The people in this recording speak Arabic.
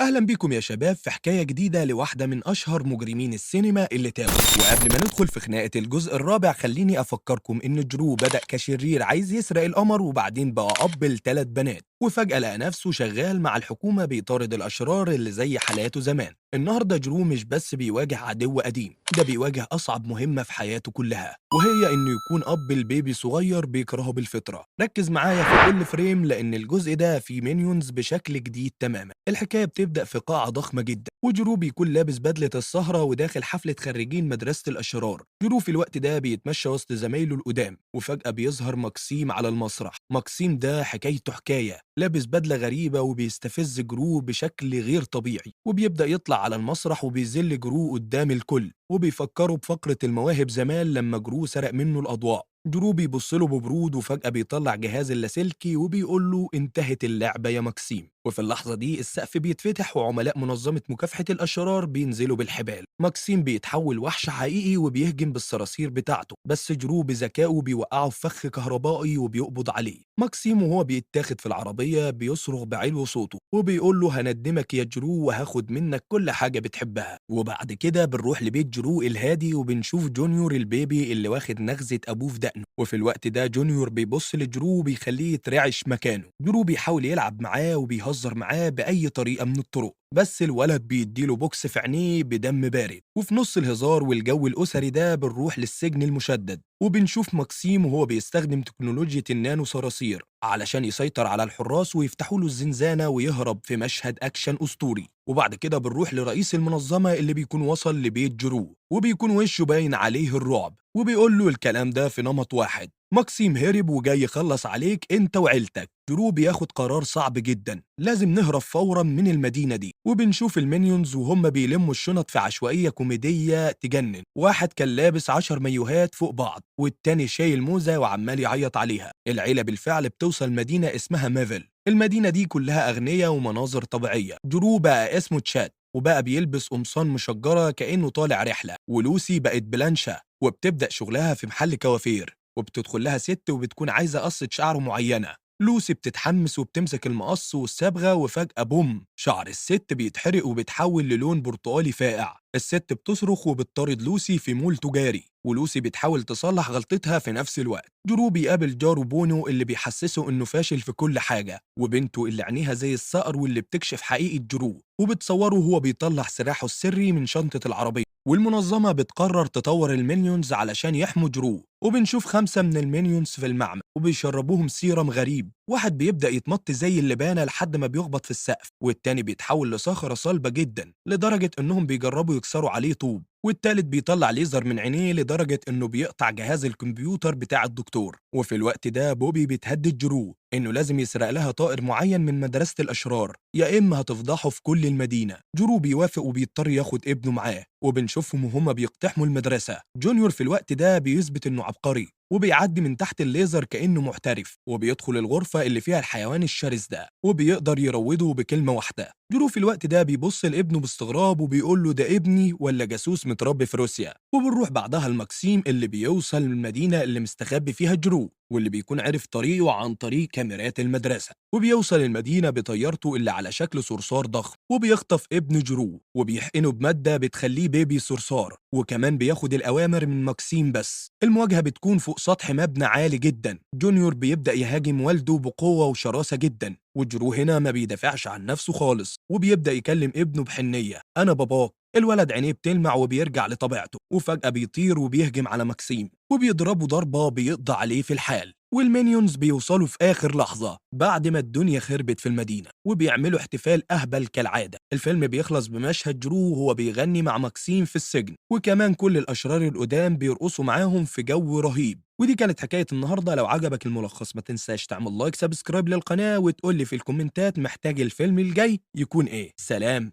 أهلا بيكم يا شباب في حكاية جديدة لواحدة من أشهر مجرمين السينما اللي تابوا. وقبل ما ندخل في خناقة الجزء الرابع خليني أفكركم إن جرو بدأ كشرير عايز يسرق القمر، وبعدين بقى أب ل3 بنات، وفجأة لقى نفسه شغال مع الحكومة بيطارد الأشرار اللي زي حالاته زمان. النهاردة جرو مش بس بيواجه عدو قديم، ده بيواجه أصعب مهمة في حياته كلها، وهي إنه يكون أب لبيبي صغير بيكرهه بالفطرة. ركز معايا في كل فريم لأن الجزء ده فيه مينيونز بشكل جديد تماما. الحكاية بتبدأ في قاعة ضخمة جدا، وجرو بيكون لابس بدلة السهرة وداخل حفلة خريجين مدرسة الأشرار. جرو في الوقت ده بيتمشى وسط زمايله القدام، وفجأة بيظهر مكسيم على المسرح. مكسيم ده حكايته حكاية، لابس بدلة غريبة وبيستفز جرو بشكل غير طبيعي، وبيبدأ يطلع على المسرح وبيذل جرو قدام الكل، وبيفكروا بفقرة المواهب زمان لما جرو سرق منه الأضواء. جرو بيبص له ببرود، وفجأة بيطلع جهاز اللاسلكي وبيقول له انتهت اللعبة يا مكسيم. وفي اللحظة دي السقف بيتفتح وعملاء منظمة مكافحة الأشرار بينزلوا بالحبال. مكسيم بيتحول وحش حقيقي وبيهجم بالصراصير بتاعته، بس جرو بذكائه بيوقعه في فخ كهربائي وبيقبض عليه. مكسيم وهو بيتاخد في العربية بيصرخ بعلو صوته وبيقول له هندمك يا جرو وهاخد منك كل حاجة بتحبها. وبعد كده بنروح لبيت جرو الهادي وبنشوف جونيور البيبي اللي واخد نغزة أبوه في دقنه. وفي الوقت ده جونيور بيبص لجرو وبيخليه يترعش مكانه. جرو بيحاول يلعب معاه وبيهزر معاه بأي طريقة من الطرق، بس الولد بيديله بوكس في عينيه بدم بارد. وفي نص الهزار والجو الأسري ده بنروح للسجن المشدد، وبنشوف مكسيم وهو بيستخدم تكنولوجيا النانو صراصير علشان يسيطر على الحراس ويفتحوا له الزنزانة ويهرب في مشهد أكشن أسطوري. وبعد كده بنروح لرئيس المنظمة اللي بيكون وصل لبيت جرو، وبيكون وشه باين عليه الرعب، وبيقول له الكلام ده في نمط واحد: مكسيم هرب وجاي يخلص عليك انت وعيلتك. جرو بياخد قرار صعب جدا، لازم نهرب فورا من المدينة دي. وبنشوف المينيونز وهم بيلموا الشنط في عشوائية كوميدية تجنن. واحد كان لابس 10 مايوهات فوق بعض، والتاني شايل موزة وعمال يعيط عليها. العيلة بالفعل بتوصل مدينة اسمها ميفل. المدينة دي كلها أغنية ومناظر طبيعية. جرو بقى اسمه تشات، وبقى بيلبس قمصان مشجرة كأنه طالع رحلة. ولوسي بقت بلانشا وبتبدأ شغلها في محل كوافير، وبتدخل لها ست وبتكون عايزة قصة شعر معينة. لوسي بتتحمس وبتمسك المقص والصبغة، وفجأة بوم، شعر الست بيتحرق وبيتحول للون برتقالي فاقع. الست بتصرخ وبتطارد لوسي في مول تجاري، ولوسي بتحاول تصلح غلطتها في نفس الوقت. جرو بيقابل جارو بونو اللي بيحسسه انه فاشل في كل حاجة، وبنته اللي عينيها زي الصقر واللي بتكشف حقيقة جرو، وبتصوره وهو بيطلع سلاحه السري من شنطة العربية. والمنظمة بتقرر تطور المينيونز علشان يحموا جرو، وبنشوف 5 من المينيونز في المعمل وبيشربوهم سيرم غريب. واحد بيبدأ يتمط زي اللبانة لحد ما بيخبط في السقف، والتاني بيتحول لصخرة صلبة جدا لدرجة انهم بيجربوا يكسروا عليه طوب، والتالت بيطلع ليزر من عينيه لدرجة انه بيقطع جهاز الكمبيوتر بتاع الدكتور. وفي الوقت ده بوبي بتهدد جرو انه لازم يسرق لها طائر معين من مدرسة الاشرار، يا اما هتفضحه في كل المدينة. جرو بيوافق وبيضطر ياخد ابنه معاه، وبنشوفهم وهما بيقتحموا المدرسة. جونيور في الوقت ده بيثبت انه عبقري وبيعدي من تحت الليزر كأنه محترف، وبيدخل الغرفة اللي فيها الحيوان الشرس ده وبيقدر يروضه بكلمة واحدة. جرو في الوقت ده بيبص لابنه باستغراب وبيقول له ده ابني ولا جاسوس متربي في روسيا. وبنروح بعدها المكسيم اللي بيوصل المدينة اللي مستخبي فيها جرو، واللي بيكون عرف طريقه عن طريق كاميرات المدرسة. وبيوصل المدينة بطيارته اللي على شكل صرصار ضخم، وبيخطف ابن جرو وبيحقنه بمادة بتخليه بيبي صرصار، وكمان بياخد الأوامر من مكسيم. بس المواجهة بتكون فوق سطح مبنى عالي جدا. جونيور بيبدأ يهاجم والده بقوة وشراسة جدا، وجرو هنا ما بيدافعش عن نفسه خالص، وبيبدأ يكلم ابنه بحنية: أنا باباك. الولد عينيه بتلمع وبيرجع لطبيعته، وفجأة بيطير وبيهجم على مكسيم وبيضربه ضربة بيقضى عليه في الحال. والمينيونز بيوصلوا في آخر لحظة بعد ما الدنيا خربت في المدينة، وبيعملوا احتفال أهبل كالعادة. الفيلم بيخلص بمشهد جرو وهو بيغني مع مكسيم في السجن، وكمان كل الأشرار القدام بيرقصوا معاهم في جو رهيب. ودي كانت حكاية النهاردة. لو عجبك الملخص ما تنساش تعمل لايك سبسكرايب للقناة، وتقولي في الكومنتات محتاج الفيلم الجاي يكون ايه. سلام.